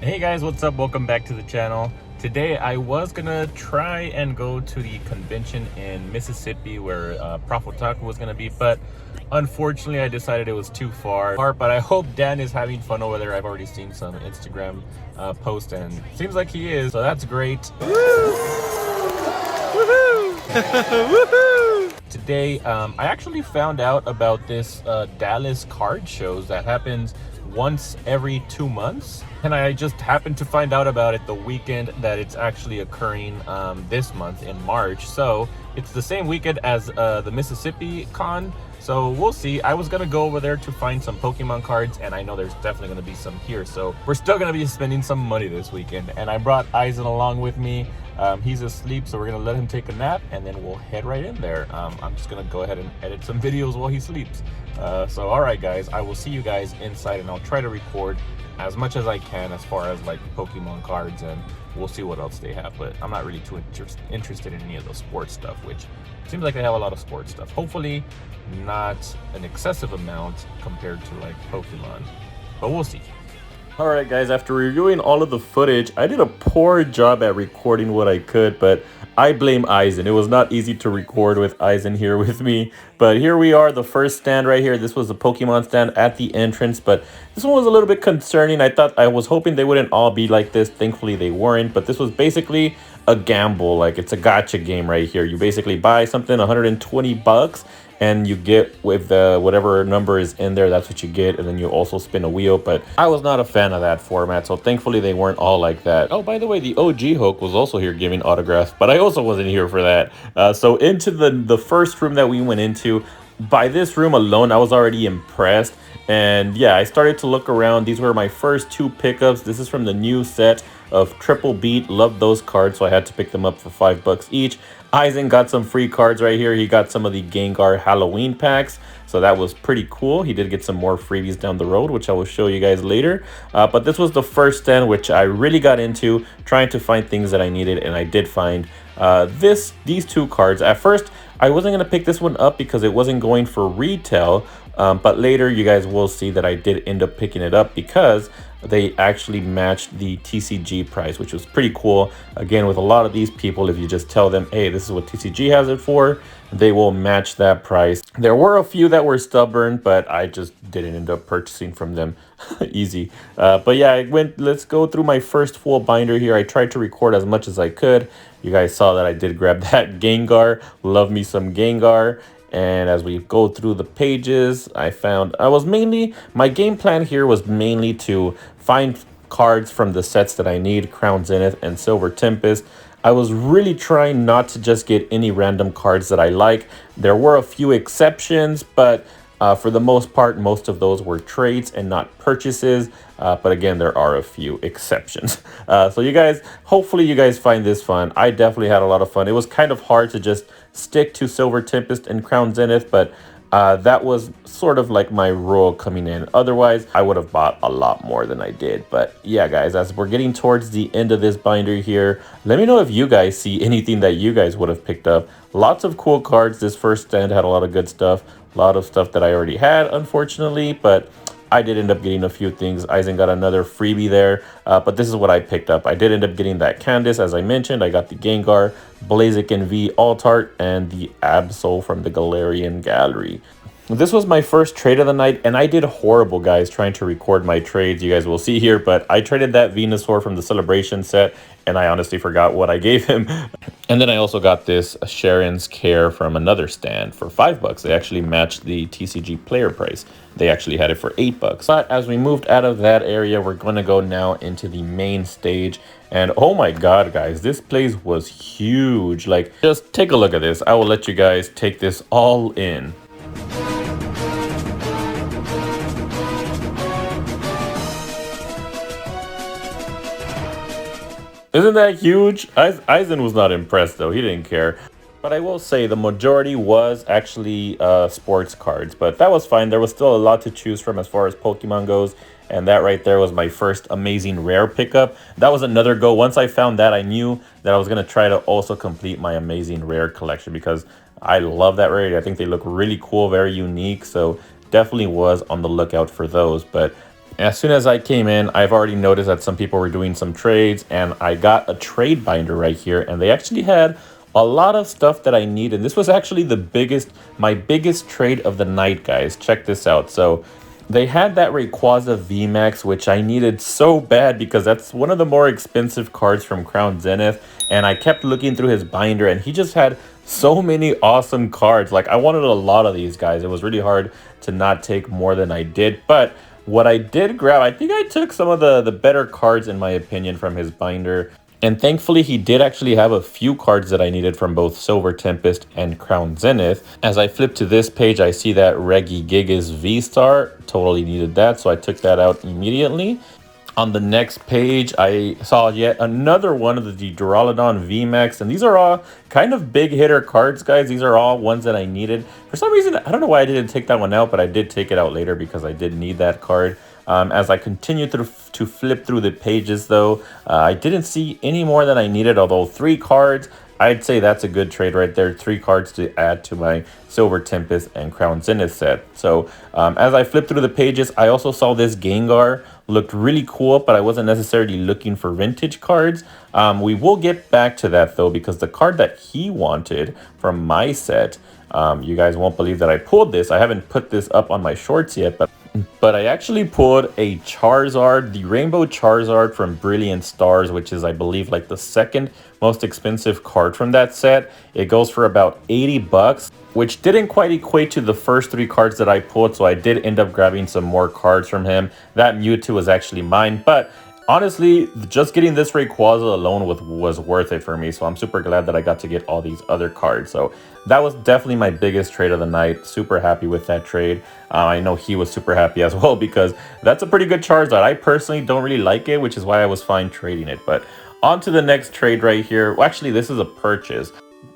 Hey guys, what's up? Welcome back to the channel. Today I was gonna try and go to the convention in Mississippi where Prof Otaku was gonna be, but unfortunately I decided it was too far. But I hope Dan is having fun over there. I've already seen some Instagram posts and seems like he is, so that's great. Today I actually found out about this Dallas card shows that happens once every 2 months, and I just happened to find out about it the weekend that it's actually occurring this month in March. So it's the same weekend as the Mississippi con, so we'll see. I was gonna go over there to find some Pokemon cards, and I know there's definitely gonna be some here, so we're still gonna be spending some money this weekend. And I brought Eisen along with me. He's asleep, so we're gonna let him take a nap and then we'll head right in there. I'm just gonna go ahead and edit some videos while he sleeps. So all right guys, I will see you guys inside, and I'll try to record as much as I can as far as like Pokemon cards, and we'll see what else they have. But I'm not really too interested in any of the sports stuff, which seems like they have a lot of sports stuff. Hopefully not an excessive amount compared to like Pokemon, but we'll see. Alright guys, after reviewing all of the footage, I did a poor job at recording what I could, but I blame Eisen. It was not easy to record with Eisen here with me, but here we are, the first stand right here. This was the Pokemon stand at the entrance, but this one was a little bit concerning. I was hoping they wouldn't all be like this. Thankfully they weren't, but this was basically a gamble. Like, it's a gotcha game right here. You basically buy something 120 bucks and you get with the whatever number is in there, that's what you get, and then you also spin a wheel. But I was not a fan of that format, so thankfully they weren't all like that. Oh, by the way, the OG Hulk was also here giving autographs, but I also wasn't here for that. So into the first room that we went into, by this room alone I was already impressed. And yeah, I started to look around. These were my first two pickups. This is from the new set of Triple Beat. Love those cards, so I had to pick them up for $5 each. Eisen got some free cards right here. He got some of the Gengar Halloween packs, so that was pretty cool. He did get some more freebies down the road, which I will show you guys later. But this was the first stand which I really got into, trying to find things that I needed, and I did find these two cards. At first, I wasn't going to pick this one up because it wasn't going for retail, but later you guys will see that I did end up picking it up because they actually matched the TCG price, which was pretty cool. Again, with a lot of these people, if you just tell them, hey, this is what TCG has it for, they will match that price. There were a few that were stubborn, but I just didn't end up purchasing from them. Easy. But yeah, let's go through my first full binder here. I tried to record as much as I could. You guys saw that I did grab that Gengar. Love me some Gengar. And as we go through the pages, my game plan here was mainly to find cards from the sets that I need, Crown Zenith and Silver Tempest. I was really trying not to just get any random cards that I like. There were a few exceptions, but for the most part, most of those were trades and not purchases. But again, there are a few exceptions. So you guys, hopefully you guys find this fun. I definitely had a lot of fun. It was kind of hard to just stick to Silver Tempest and Crown Zenith, but that was sort of like my rule coming in. Otherwise, I would have bought a lot more than I did. But yeah, guys, as we're getting towards the end of this binder here, let me know if you guys see anything that you guys would have picked up. Lots of cool cards. This first stand had a lot of good stuff. A lot of stuff that I already had, unfortunately, but I did end up getting a few things. Eisen got another freebie there, but this is what I picked up. I did end up getting that Candace, as I mentioned. I got the Gengar, Blaziken V Altart, and the Absol from the Galarian Gallery. This was my first trade of the night, and I did horrible, guys, trying to record my trades. You guys will see here, but I traded that Venusaur from the Celebration set, and I honestly forgot what I gave him. And then I also got this Sharon's Care from another stand for $5. They actually matched the TCG player price. They actually had it for $8. But as we moved out of that area, we're going to go now into the main stage. And oh my god, guys, this place was huge. Like, just take a look at this. I will let you guys take this all in. Isn't that huge? Eisen was not impressed though, he didn't care. But I will say the majority was actually sports cards, but that was fine. There was still a lot to choose from as far as Pokemon goes, and that right there was my first amazing rare pickup. That was another go. Once I found that, I knew that I was going to try to also complete my amazing rare collection because I love that rarity. I think they look really cool, very unique, so definitely was on the lookout for those. But As soon as I came in, I've already noticed that some people were doing some trades, and I got a trade binder right here, and they actually had a lot of stuff that I needed. This was actually my biggest trade of the night, guys. Check this out. So they had that Rayquaza VMAX, which I needed so bad because that's one of the more expensive cards from Crown Zenith. And I kept looking through his binder, and he just had so many awesome cards. Like, I wanted a lot of these guys. It was really hard to not take more than I did. But what I did grab, I think I took some of the better cards, in my opinion, from his binder. And thankfully, he did actually have a few cards that I needed from both Silver Tempest and Crown Zenith. As I flip to this page, I see that Regigigas V-Star. Totally needed that, so I took that out immediately. On the next page, I saw yet another one of the Duraludon VMAX, and these are all kind of big hitter cards, guys. These are all ones that I needed. For some reason, I don't know why I didn't take that one out, but I did take it out later because I did need that card. As I continued to flip through the pages, though, I didn't see any more than I needed, although 3 cards, I'd say that's a good trade right there. 3 cards to add to my Silver Tempest and Crown Zenith set. So as I flipped through the pages, I also saw this Gengar. Looked really cool, but I wasn't necessarily looking for vintage cards. We will get back to that, though, because the card that he wanted from my set, you guys won't believe that I pulled this. I haven't put this up on my shorts yet, but I actually pulled a Charizard, the Rainbow Charizard from Brilliant Stars, which is, I believe, like the second most expensive card from that set. It goes for about 80 bucks, which didn't quite equate to the first 3 cards that I pulled, so I did end up grabbing some more cards from him. That Mewtwo was actually mine, but honestly, just getting this Rayquaza alone was worth it for me, so I'm super glad that I got to get all these other cards. So that was definitely my biggest trade of the night. Super happy with that trade. I know he was super happy as well because that's a pretty good Charizard. I personally don't really like it, which is why I was fine trading it. But on to the next trade right here. Well, actually, this is a purchase.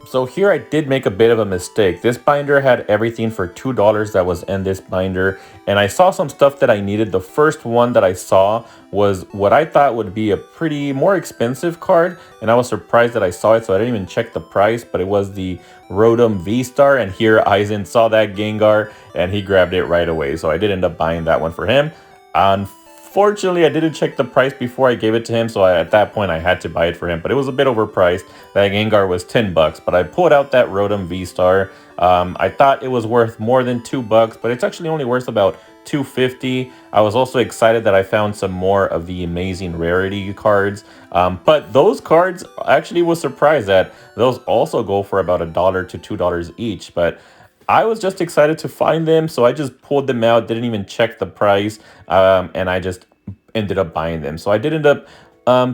So here I did make a bit of a mistake. This binder had everything for $2 that was in this binder, and I saw some stuff that I needed. The first one that I saw was what I thought would be a pretty more expensive card, and I was surprised that I saw it, so I didn't even check the price, but it was the Rotom V-Star, and here Aizen saw that Gengar, and he grabbed it right away, so I did end up buying that one for him. Unfortunately, I didn't check the price before I gave it to him, so at that point I had to buy it for him, but it was a bit overpriced. That Gengar was 10 bucks, but I pulled out that Rotom V-Star. I thought it was worth more than 2 bucks, but it's actually only worth about $2.50. I was also excited that I found some more of the amazing rarity cards, but those cards actually was surprised that those also go for about $1 to $2 each, but I was just excited to find them, so I just pulled them out, didn't even check the price, and I just ended up buying them. So I did end up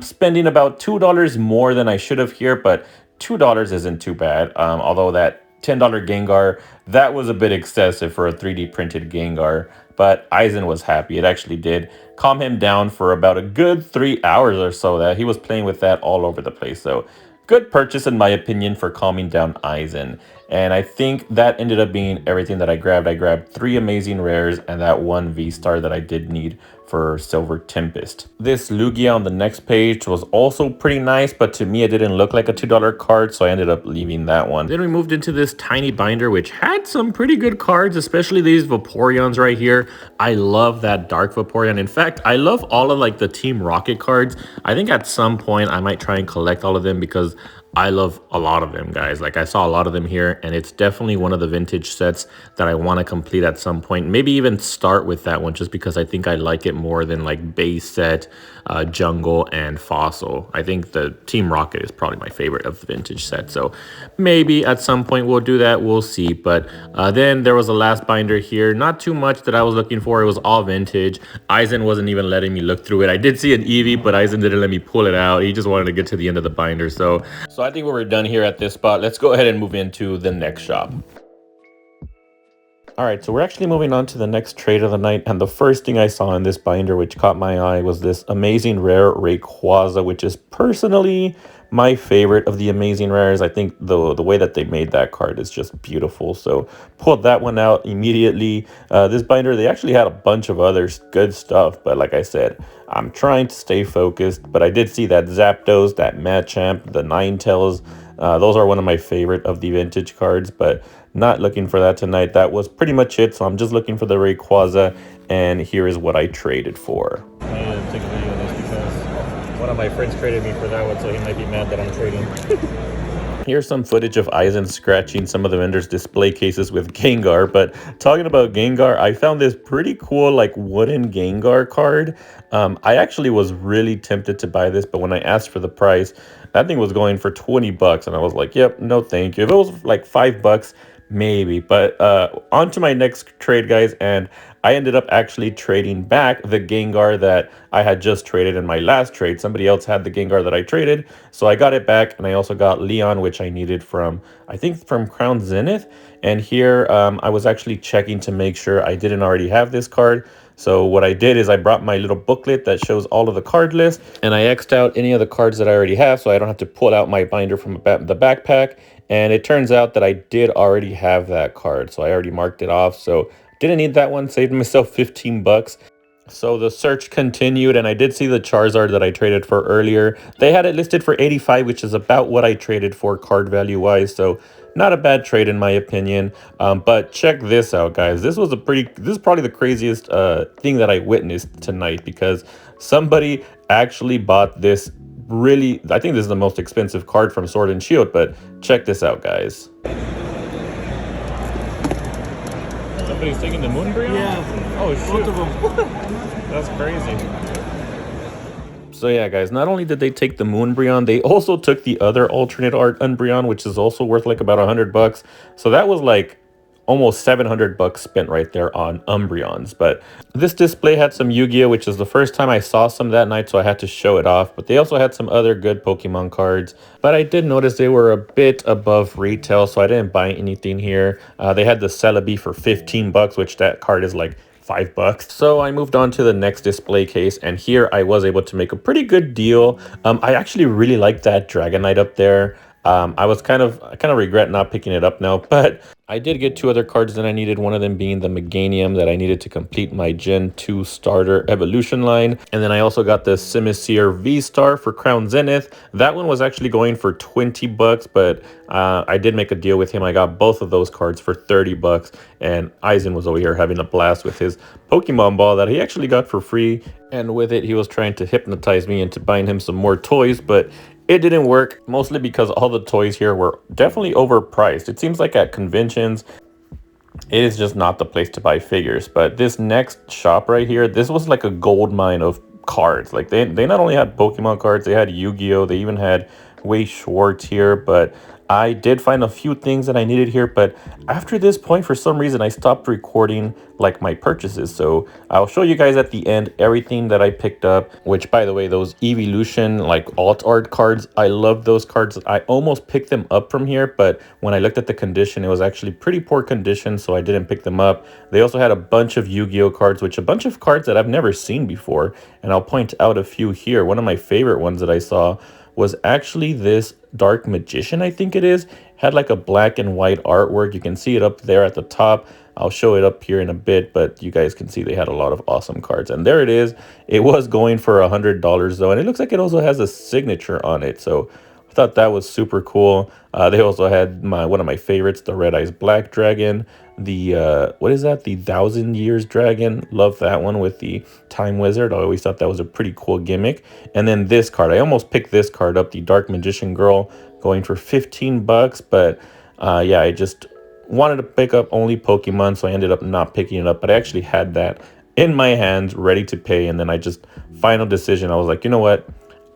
spending about $2 more than I should have here, but $2 isn't too bad. Although that $10 Gengar, that was a bit excessive for a 3D printed Gengar, but Aizen was happy. It actually did calm him down for about a good 3 hours or so that he was playing with that all over the place. So good purchase in my opinion for calming down Aizen. And I think that ended up being everything that I grabbed. I grabbed 3 amazing rares and that 1 V-Star that I did need for Silver Tempest. This Lugia on the next page was also pretty nice, but to me it didn't look like a $2 card, so I ended up leaving that one. Then we moved into this tiny binder which had some pretty good cards, especially these Vaporeons right here. I love that Dark Vaporeon. In fact, I love all of like the Team Rocket cards. I think at some point I might try and collect all of them because I love a lot of them, guys. Like I saw a lot of them here, and it's definitely one of the vintage sets that I want to complete at some point. Maybe even start with that one just because I think I like it more than like base set, jungle, and fossil. I think the Team Rocket is probably my favorite of the vintage set. So maybe at some point we'll do that. We'll see. But then there was a last binder here. Not too much that I was looking for. It was all vintage. Aizen wasn't even letting me look through it. I did see an Eevee, but Aizen didn't let me pull it out. He just wanted to get to the end of the binder. So I think we're done here at this spot. Let's go ahead and move into the next shop. All right, so we're actually moving on to the next trade of the night, and the first thing I saw in this binder which caught my eye was this amazing rare Rayquaza, which is personally my favorite of the amazing rares. I think the way that they made that card is just beautiful, so pulled that one out immediately. This binder, they actually had a bunch of other good stuff, but like I said, I'm trying to stay focused. But I did see that Zapdos, that Machamp, the Ninetales, Those are one of my favorite of the vintage cards, but not looking for that tonight. That was pretty much it. So I'm just looking for the Rayquaza, and here is what I traded for. I need to take a video of this because one of my friends traded me for that one, so he might be mad that I'm trading. Here's some footage of Aizen scratching some of the vendors' display cases with Gengar. But talking about Gengar, I found this pretty cool like wooden Gengar card. I actually was really tempted to buy this, but when I asked for the price, that thing was going for 20 bucks, and I was like, yep, no thank you. If it was like $5, maybe. But on to my next trade, guys, and I ended up actually trading back the Gengar that I had just traded in my last trade. Somebody else had the Gengar that I traded, so I got it back, and I also got Leon, which I needed from, I think, from Crown Zenith. And here I was actually checking to make sure I didn't already have this card. So what I did is I brought my little booklet that shows all of the card lists, and I X'd out any of the cards that I already have so I don't have to pull out my binder from the backpack. And it turns out that I did already have that card, so I already marked it off. So didn't need that one, saved myself 15 bucks. So the search continued, and I did see the Charizard that I traded for earlier. They had it listed for 85, which is about what I traded for card value wise. So not a bad trade in my opinion. But check this out, guys. This is probably the craziest thing that I witnessed tonight, because somebody actually bought this really, I think this is the most expensive card from Sword and Shield, but check this out, guys. Somebody's taking the Moonbreon? Yeah. Oh, shoot. Both of them. That's crazy. So yeah, guys, not only did they take the Moonbreon, they also took the other alternate art Umbreon, which is also worth like about 100 bucks. So that was like almost 700 bucks spent right there on Umbreons. But this display had some Yu-Gi-Oh, which is the first time I saw some that night, so I had to show it off. But they also had some other good Pokemon cards. But I did notice they were a bit above retail, so I didn't buy anything here. They had the Celebi for 15 bucks, which that card is like $5. So I moved on to the next display case, and here I was able to make a pretty good deal. I actually really like that Dragonite up there. I kind of regret not picking it up now, but I did get two other cards that I needed, one of them being the Meganium that I needed to complete my Gen 2 starter evolution line. And then I also got the Simisear V-Star for Crown Zenith. That one was actually going for 20 bucks, but I did make a deal with him. I got both of those cards for 30 bucks, and Aizen was over here having a blast with his Pokemon ball that he actually got for free. And with it, he was trying to hypnotize me into buying him some more toys, but it didn't work, mostly because all the toys here were definitely overpriced. It seems like at conventions, it is just not the place to buy figures. But this next shop right here, this was like a gold mine of cards. Like they not only had Pokemon cards, they had Yu-Gi-Oh! They even had Wei Schwartz here. But I did find a few things that I needed here, but after this point, for some reason, I stopped recording like my purchases. So I'll show you guys at the end everything that I picked up, which, by the way, those Evolution like alt art cards, I love those cards. I almost picked them up from here, but when I looked at the condition, it was actually pretty poor condition, so I didn't pick them up. They also had a bunch of Yu-Gi-Oh cards, which a bunch of cards that I've never seen before, and I'll point out a few here. One of my favorite ones that I saw was actually this Dark Magician, I think it is. Had like a black and white artwork. You can see it up there at the top. I'll show it up here in a bit, but you guys can see they had a lot of awesome cards. And there it is. It was going for $100 though, and it looks like it also has a signature on it. So I thought that was super cool. They also had one of my favorites, the Red Eyes Black Dragon. The what is that? The 1,000 Years Dragon. Love that one with the Time Wizard. I always thought that was a pretty cool gimmick. And then this card, I almost picked this card up, the Dark Magician Girl, going for 15 bucks. But yeah, I just wanted to pick up only Pokemon, so I ended up not picking it up. But I actually had that in my hands, ready to pay. And then I just, final decision, I was like, you know what?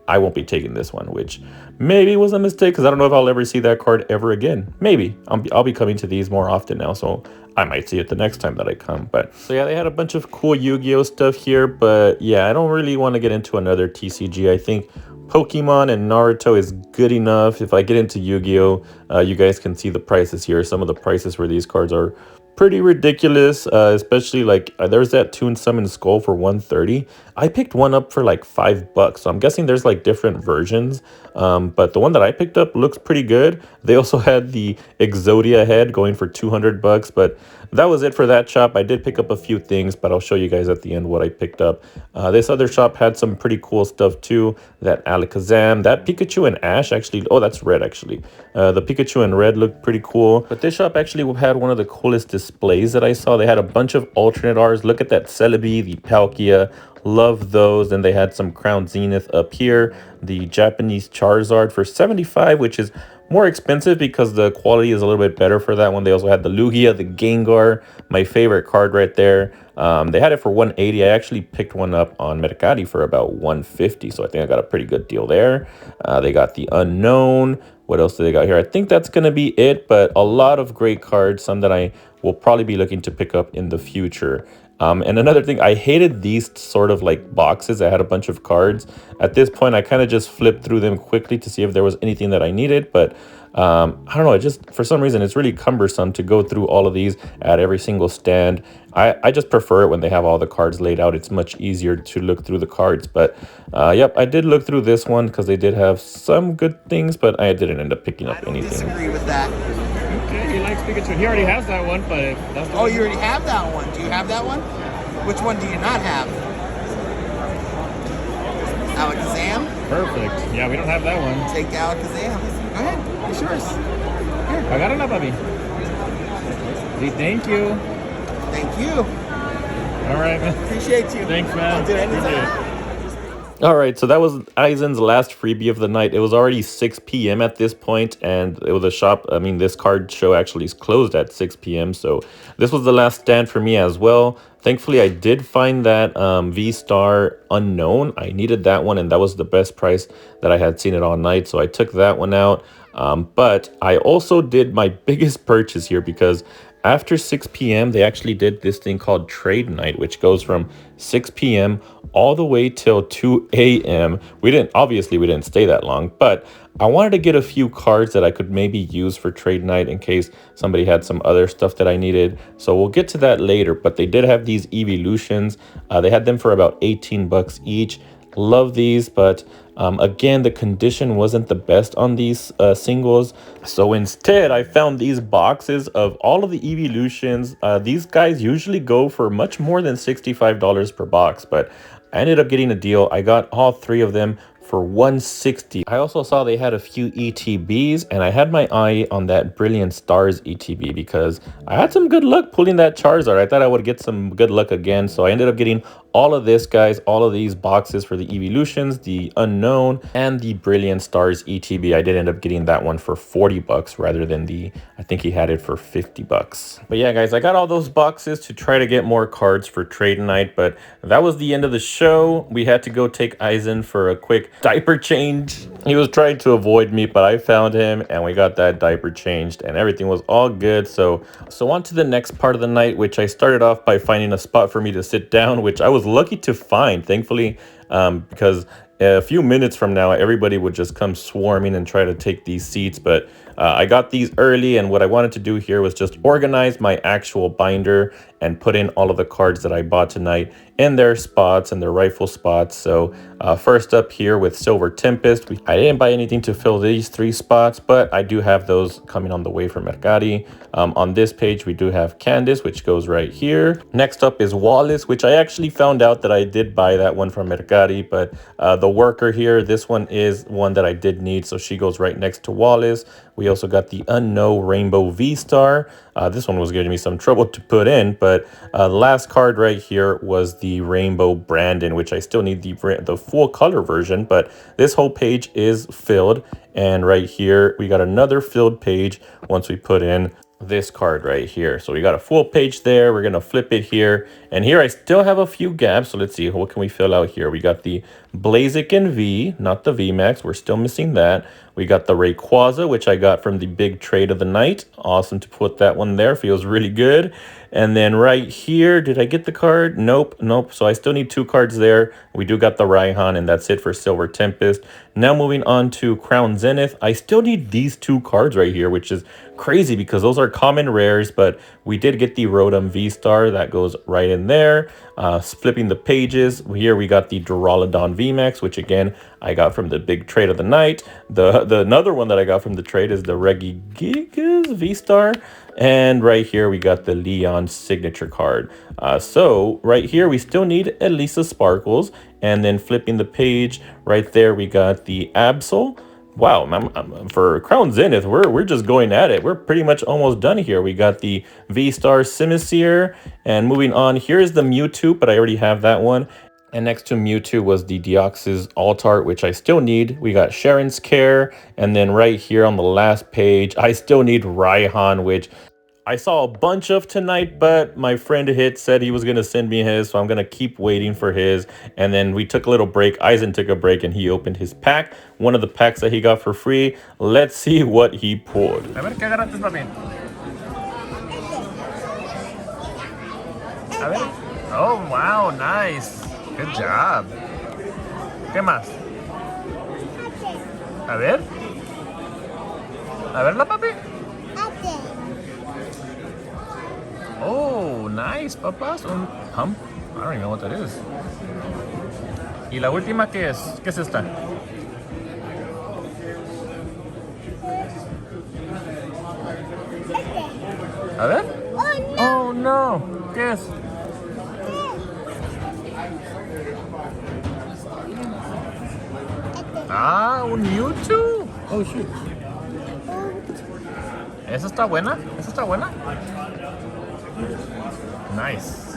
I won't be taking this one, which maybe was a mistake, because I don't know if I'll ever see that card ever again. Maybe. I'll be coming to these more often now, so I might see it the next time that I come. But so yeah, they had a bunch of cool Yu-Gi-Oh stuff here, but yeah, I don't really want to get into another TCG. I think Pokemon and Naruto is good enough. If I get into Yu-Gi-Oh, you guys can see the prices here. Some of the prices for these cards are pretty ridiculous, especially like there's that Toon Summon Skull for 130. I picked one up for like $5, so I'm guessing there's like different versions. But the one that I picked up looks pretty good. They also had the Exodia head going for $200, but that was it for that shop. I did pick up a few things, but I'll show you guys at the end what I picked up. This other shop had some pretty cool stuff too. That Alakazam, that Pikachu and Ash actually, oh, that's red actually. The Pikachu and red looked pretty cool. But this shop actually had one of the coolest displays that I saw. They had a bunch of alternate Rs. Look at that Celebi, the Palkia. Love those. And they had some Crown Zenith up here. The Japanese Charizard for 75, which is more expensive because the quality is a little bit better for that one. They also had the Lugia, the Gengar, my favorite card right there. They had it for 180. I actually picked one up on MERCARI for about 150, so I think I got a pretty good deal there. They got the Unknown. What else do they got here? I think that's going to be it, but a lot of great cards, some that I will probably be looking to pick up in the future. And another thing, I hated these sort of like boxes that had a bunch of cards. At this point, I kind of just flipped through them quickly to see if there was anything that I needed. But I don't know, it just, for some reason, it's really cumbersome to go through all of these at every single stand. I just prefer it when they have all the cards laid out. It's much easier to look through the cards. But yep, I did look through this one because they did have some good things, but I didn't end up picking up anything. I disagree with that. Okay, he likes Pikachu. He already has that one, but if that's the Oh, you already have that one. Do you have that one? Which one do you not have? Alakazam? Perfect. Yeah, we don't have that one. Take Alakazam. Go ahead. It's yours. Here. Agarra la, papi. Thank you. Thank you. All right, man. Appreciate you. Thanks, man. I'll do it anytime. All right, so that was Aizen's last freebie of the night. It was already 6 p.m. at this point, and it was a shop. I mean, this card show actually is closed at 6 p.m., so this was the last stand for me as well. Thankfully, I did find that V-Star Unknown. I needed that one, and that was the best price that I had seen it all night, so I took that one out. But I also did my biggest purchase here because after 6 p.m., they actually did this thing called Trade Night, which goes from 6 p.m. all the way till 2 a.m. Obviously, we didn't stay that long, but I wanted to get a few cards that I could maybe use for Trade Night in case somebody had some other stuff that I needed. So we'll get to that later, but they did have these evolutions. They had them for about 18 bucks each. Love these, but again, the condition wasn't the best on these singles. So instead, I found these boxes of all of the evolutions. These guys usually go for much more than $65 per box, but I ended up getting a deal. I got all 3 of them for $160. I also saw they had a few ETBs, and I had my eye on that Brilliant Stars ETB because I had some good luck pulling that Charizard. I thought I would get some good luck again, so I ended up getting all of this, guys, all of these boxes for the evolutions, the Unknown, and the Brilliant Stars ETB. I did end up getting that one for 40 bucks rather than I think he had it for 50 bucks. But yeah, guys, I got all those boxes to try to get more cards for Trade Night, but that was the end of the show. We had to go take Aizen for a quick diaper change. He was trying to avoid me, but I found him and we got that diaper changed and everything was all good. So on to the next part of the night, which I started off by finding a spot for me to sit down, which I was lucky to find, thankfully, because a few minutes from now, everybody would just come swarming and try to take these seats. But I got these early, and what I wanted to do here was just organize my actual binder and put in all of the cards that I bought tonight in their spots and their rightful spots. So first up here with Silver Tempest, I didn't buy anything to fill these 3 spots, but I do have those coming on the way from MERCARI. On this page, we do have Candace, which goes right here. Next up is Wallace, which I actually found out that I did buy that one from MERCARI, but the worker here, this one is one that I did need, so she goes right next to Wallace. We also got the Unknown Rainbow V-Star. This one was giving me some trouble to put in, but the last card right here was the Rainbow Brandon, which I still need the full color version, but this whole page is filled. And right here, we got another filled page once we put in this card right here. So we got a full page there. We're gonna flip it here, and here I still have a few gaps. So let's see, what can we fill out here? We got the Blaziken V, not the VMAX. We're still missing that. We got the Rayquaza, which I got from the big trade of the night. Awesome to put that one there. Feels really good. And then right here, did I get the card? Nope. So I still need 2 cards there. We do got the Raihan, and that's it for Silver Tempest. Now moving on to Crown Zenith. I still need these 2 cards right here, which is crazy because those are common rares, but we did get the Rotom V-Star that goes right in there. Flipping the pages, here we got the Duraludon VMAX, which again, I got from the big trade of the night. The another one that I got from the trade is the Regigigas V-Star. And right here, we got the Leon signature card. So right here, we still need Elisa Sparkles. And then flipping the page, right there, we got the Absol. Wow, for Crown Zenith, we're just going at it. We're pretty much almost done here. We got the V-Star Simisear, and moving on, here's the Mewtwo, but I already have that one. And next to Mewtwo was the Deoxys Altart, which I still need. We got Sharon's Care, and then right here on the last page, I still need Raihan, which I saw a bunch of tonight, but my friend Hit said he was going to send me his, so I'm going to keep waiting for his. And then we took a little break. Eisen took a break, and he opened his pack, one of the packs that he got for free. Let's see what he pulled. A ver, ¿qué agarraste también? A ver. Oh, wow, nice. Good job. ¿Qué más? A ver. A ver la papi. Oh, nice, papas. Un hump. I don't even know what that is. ¿Y la última qué es? ¿Qué es esta? A ver. Oh, no. ¿Qué es? Ah, un Mewtwo. Oh, shoot. ¿Esa está buena? ¿Esa está buena? Nice.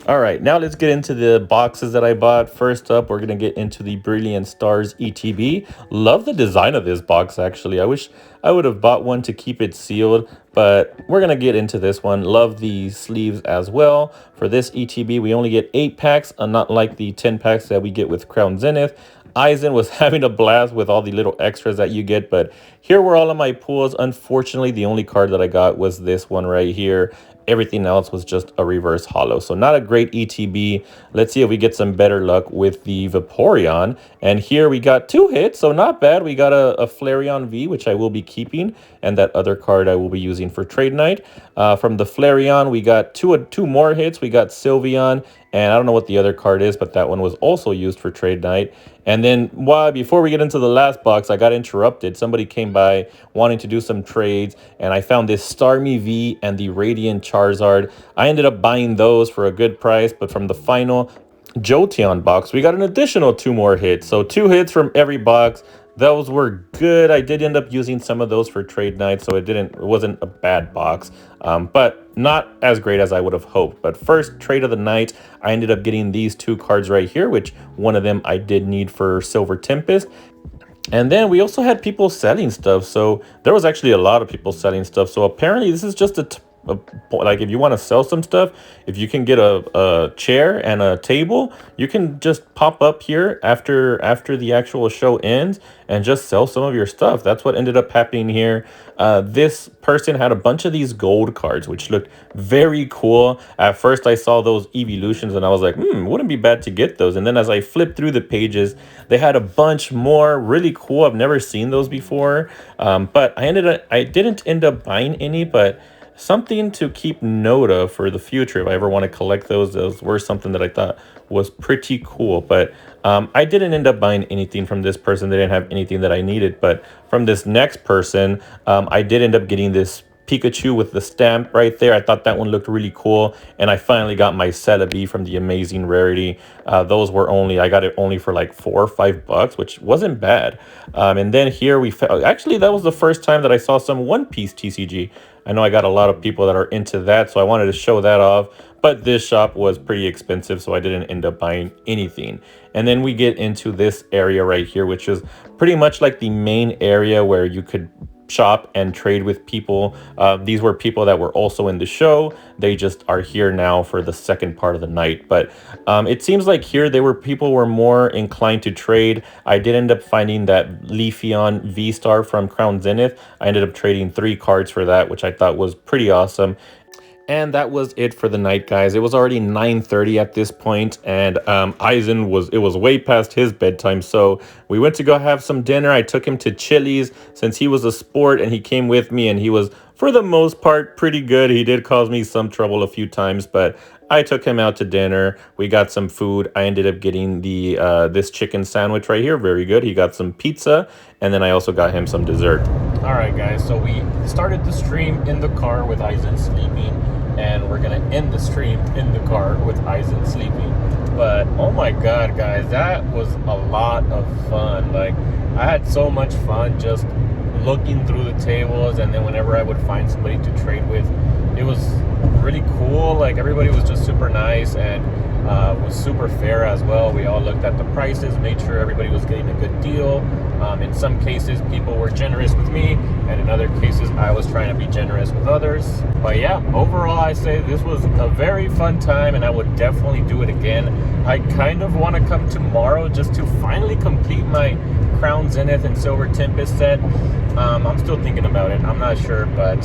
All right, now let's get into the boxes that I bought. First up, we're going to get into the Brilliant Stars ETB. Love the design of this box, actually. I wish I would have bought one to keep it sealed, but we're going to get into this one. Love the sleeves as well. For this ETB, we only get 8 packs, not like the 10 packs that we get with Crown Zenith. Eisen was having a blast with all the little extras that you get, but here were all of my pulls. Unfortunately, the only card that I got was this one right here. Everything else was just a reverse holo. So not a great ETB. Let's see if we get some better luck with the Vaporeon. And here we got 2 hits, so not bad. We got a Flareon V, which I will be keeping, and that other card I will be using for trade night. From the Flareon, we got two more hits. We got Sylveon, and I don't know what the other card is, but that one was also used for trade night. And then before we get into the last box, I got interrupted. Somebody came by wanting to do some trades, and I found this Starmie V and the Radiant Charizard. I ended up buying those for a good price, but from the final Jolteon box, we got an additional 2 more hits. So 2 hits from every box. Those were good. I did end up using some of those for trade night, so it wasn't a bad box, but not as great as I would have hoped. But first trade of the night, I ended up getting these 2 cards right here, which one of them I did need for Silver Tempest. And then we also had people selling stuff. So there was actually a lot of people selling stuff. So apparently this is just like if you want to sell some stuff, if you can get a chair and a table, you can just pop up here after the actual show ends and just sell some of your stuff. That's what ended up happening here. This person had a bunch of these gold cards, which looked very cool. At first I saw those evolutions and I was like, wouldn't be bad to get those. And then as I flipped through the pages, they had a bunch more really cool. I've never seen those before, but I didn't end up buying any, but something to keep note of for the future if I ever want to collect those. Those were something that I thought was pretty cool, but I didn't end up buying anything from this person. They didn't have anything that I needed. But from this next person, I did end up getting this Pikachu with the stamp right there. I thought that one looked really cool, and I finally got my Celebi from the Amazing Rarity. Those were I got it only for like $4 or $5, which wasn't bad. And then here actually that was the first time that I saw some One Piece TCG. I know I got a lot of people that are into that, so I wanted to show that off. But this shop was pretty expensive, so I didn't end up buying anything. And then we get into this area right here, which is pretty much like the main area where you could shop and trade with people. These were people that were also in the show. They just are here now for the second part of the night. But it seems like here people were more inclined to trade. I did end up finding that Leafeon V-Star from Crown Zenith. I ended up trading 3 cards for that, which I thought was pretty awesome. And that was it for the night, guys. It was already 9:30 at this point, and Eisen was way past his bedtime, so we went to go have some dinner. I took him to Chili's since he was a sport, and he came with me, and he was, for the most part, pretty good. He did cause me some trouble a few times, but I took him out to dinner. We got some food. I ended up getting the this chicken sandwich right here, very good. He got some pizza, and then I also got him some dessert. All right, guys, so we started the stream in the car with Eisen sleeping, and we're gonna end the stream in the car with Eisen sleeping. But oh my god, guys, that was a lot of fun. Like, I had so much fun just looking through the tables, and then whenever I would find somebody to trade with, it was really cool. Like, everybody was just super nice, and was super fair as well. We all looked at the prices, made sure everybody was getting a good deal. In some cases, people were generous with me, and in other cases, I was trying to be generous with others. But yeah, overall, I say this was a very fun time, and I would definitely do it again. I kind of want to come tomorrow just to finally complete my Crown Zenith and Silver Tempest set. I'm still thinking about it. I'm not sure, but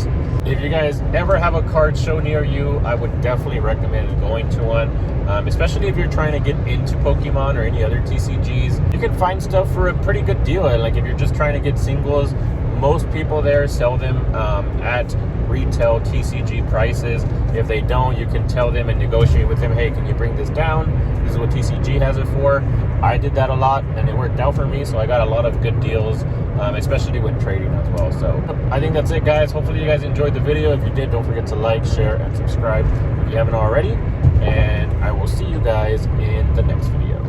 if you guys ever have a card show near you, I would definitely recommend going to one. Especially if you're trying to get into Pokemon or any other TCGs. You can find stuff for a pretty good deal. Like, if you're just trying to get singles, most people there sell them at retail TCG prices. If they don't, you can tell them and negotiate with them, hey, can you bring this down? This is what TCG has it for. I did that a lot, and it worked out for me, so I got a lot of good deals, especially when trading as well. So I think that's it, guys. Hopefully you guys enjoyed the video. If you did, don't forget to like, share, and subscribe if you haven't already, and I will see you guys in the next video.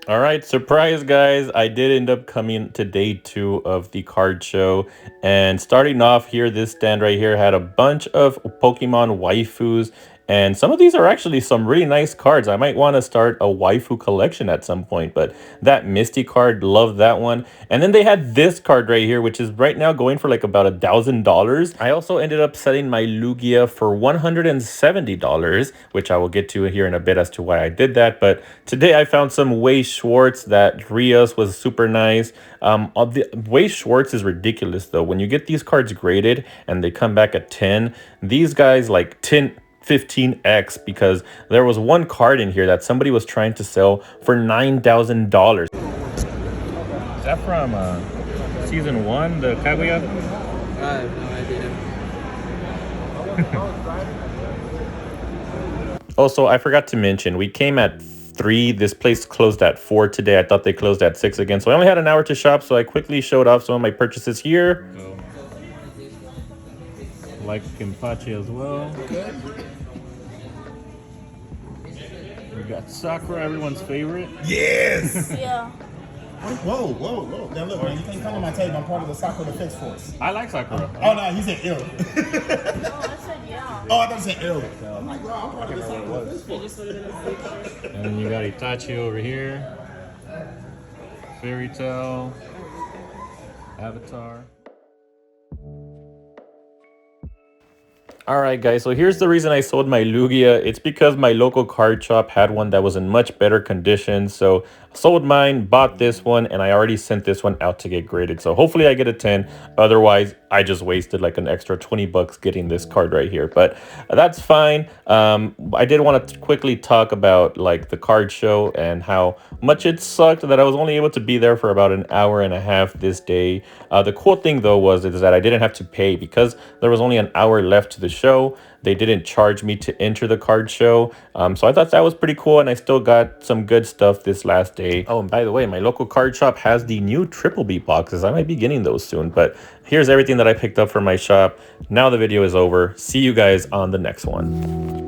All right, surprise, guys. I did end up coming to day 2 of the card show. And starting off here, this stand right here had a bunch of Pokemon waifus. And some of these are actually some really nice cards. I might want to start a waifu collection at some point. But that Misty card, love that one. And then they had this card right here, which is right now going for like about $1,000. I also ended up selling my Lugia for $170, which I will get to here in a bit as to why I did that. But today I found some Way Schwartz. That Rios was super nice. The Way Schwartz is ridiculous though. When you get these cards graded and they come back at 10, these guys like 15x, because there was one card in here that somebody was trying to sell for $9,000. Is that from season 1, the Kaguya? I have no idea. Also, I forgot to mention, we came at 3. This place closed at 4 today. I thought they closed at 6 again. So I only had an hour to shop, so I quickly showed off some of my purchases here. Like Kimpachi as well. We got Sakura, everyone's favorite. Yes! Yeah. Whoa, whoa, whoa. Now look, man, you can't come to my table. I'm part of the Sakura Defense Force. I like Sakura. Oh, no, he said ill. No, I said yeah. Oh, I thought he said ill. I'm like, bro, I'm part of the Sakura Defense Force. And then you got Itachi over here. Fairy Tail. Avatar. Alright guys, so here's the reason I sold my Lugia. It's because my local card shop had one that was in much better condition. So I sold mine, bought this one, and I already sent this one out to get graded. So hopefully I get a 10. Otherwise, I just wasted like an extra 20 bucks getting this card right here. But that's fine. I did want to quickly talk about like the card show and how much it sucked that I was only able to be there for about an hour and a half this day. The cool thing though is that I didn't have to pay because there was only an hour left to the show. They didn't charge me to enter the card show. So I thought that was pretty cool, and I still got some good stuff this last day. Oh, and by the way, my local card shop has the new Triple B boxes. I might be getting those soon, but here's everything that I picked up from my shop. Now the video is over. See you guys on the next one.